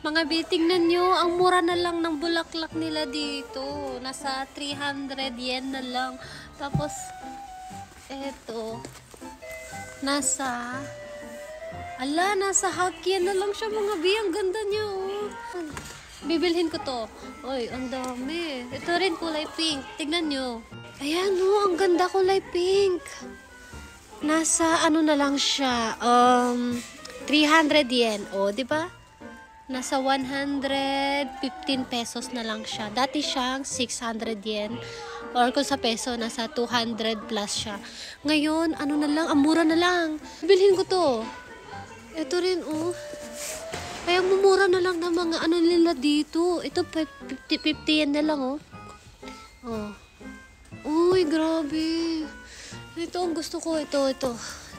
Mga B, tingnan nyo, ang mura na lang ng bulaklak nila dito. Nasa 300 yen na lang. Tapos, eto, nasa Hakien na lang siya mga B. Ang ganda niya, oh. Bibilhin ko to. Oy, ang dami. Ito rin kulay pink. Tignan nyo. Ayan, oh, ang ganda kulay pink. Nasa ano na lang siya, 300 yen. O, di ba? Nasa 115 pesos na lang siya. Dati siyang 600 yen. Or kung sa peso, nasa 200 plus siya. Ngayon, ano na lang, ang mura na lang. Bilhin ko to. Ito rin, oh. Kaya mumura na lang ng mga ano nila dito. Ito, 50 yen na lang, oh. Oh. Uy, grabe. Ito ang gusto ko. Ito.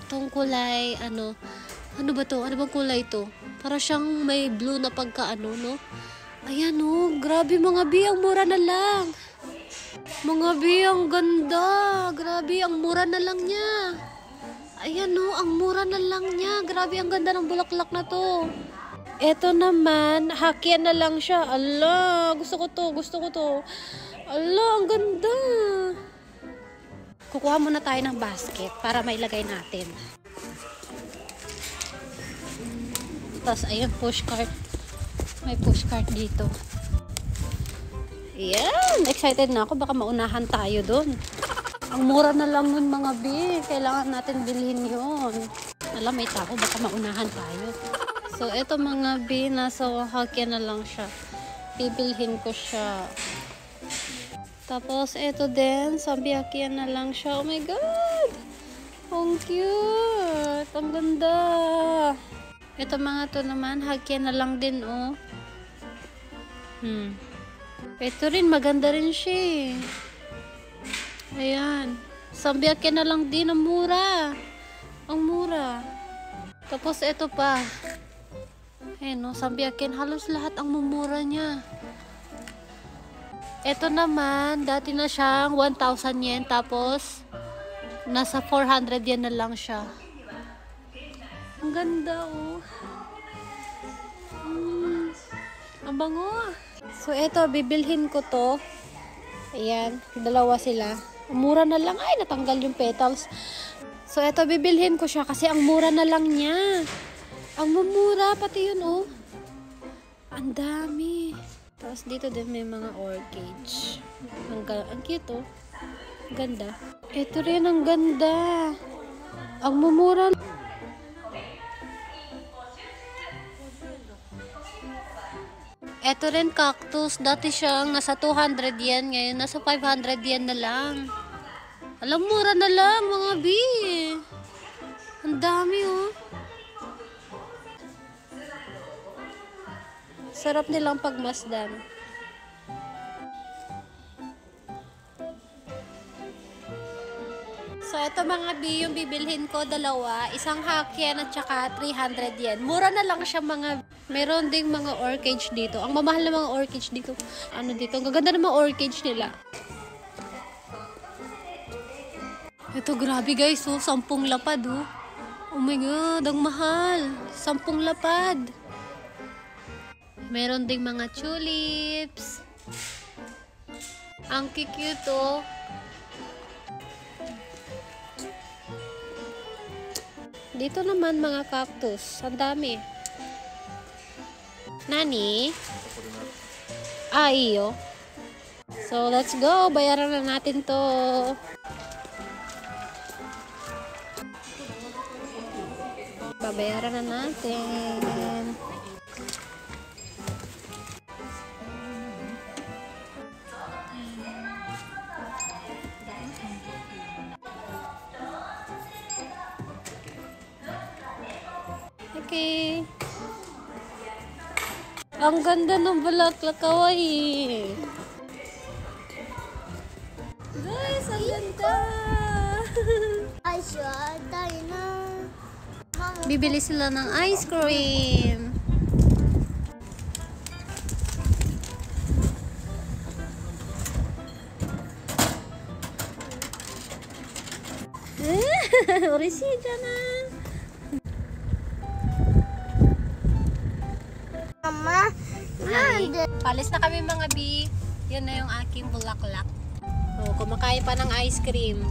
Itong kulay, ano ba to? Ano bang kulay to? Para siyang may blue na pagkaano, no? Ayan, oh. Grabe mga B, ang mura na lang. Mga B, ang ganda. Grabe, ang mura na lang niya. Ayan, oh. Ang mura na lang niya. Grabe, ang ganda ng bulaklak na to. Ito naman, Hakien na lang siya. Ala, gusto ko to. Ala, ang ganda. Kukuha muna tayo ng basket para mailagay natin. Tapos, ayun, pushcart. May pushcart dito. Ayan, excited na ako. Baka maunahan tayo doon. Ang mura na lang nun mga B. Kailangan natin bilhin yun. Alam, may tao. Baka maunahan tayo. So, eto mga B. Nasa Hakien na lang siya. Bibilhin ko siya. Tapos, eto din. Sabi Hakien na lang siya. Oh my God! Ang cute! Ang ganda! Ito mga to naman, Hakien na lang din, oh. Ito rin, maganda rin siya, eh. Ayan. Sabi Hakien na lang din, ang mura. Ang mura. Tapos, ito pa. Ayan, oh, sabi Hakien, halos lahat ang mumura niya. Ito naman, dati na siyang 1,000 yen, tapos, nasa 400 yen na lang siya. Ang ganda, oh. Ang bango. So, eto, bibilhin ko to. Ayan, dalawa sila. Mura na lang. Ay, natanggal yung petals. So, eto, bibilhin ko siya kasi ang mura na lang niya. Ang mumura, pati yun, oh. Ang dami. Tapos, dito din may mga orchids. Ang cute, oh. Ganda. Ito rin, ang ganda. Ang mumura. Ito rin cactus. Dati siyang nasa 200 yen. Ngayon nasa 500 yen na lang. Alam, mura na lang mga B. Ang dami, oh. Sarap nilang pagmasdan. So, ito mga B, yung bibilhin ko, dalawa. Isang Hakien at saka 300 yen. Mura na lang siya mga... Meron ding mga orchids dito. Ang mamahal na mga orchids dito. Ano dito? Ang gaganda ng mga orchids nila. Ito, grabe guys. Oh, 10 lapad, oh. Oh my God, ang mahal. 10 lapad. Meron ding mga tulips. Ang cute, oh. Dito naman mga cactus. Ang dami. Nani? Ah, iyo. So, let's go. Bayaran na natin to. Babayaran na natin. Okay. Ang ganda ng bulaklak, kawaii. Guys, ang ganda. Bibili sila ng ice cream. Orishi-jana. Mama, Palis na kami mga B. Yan na yung aking bulaklak. Oh, kumakain pa ng ice cream.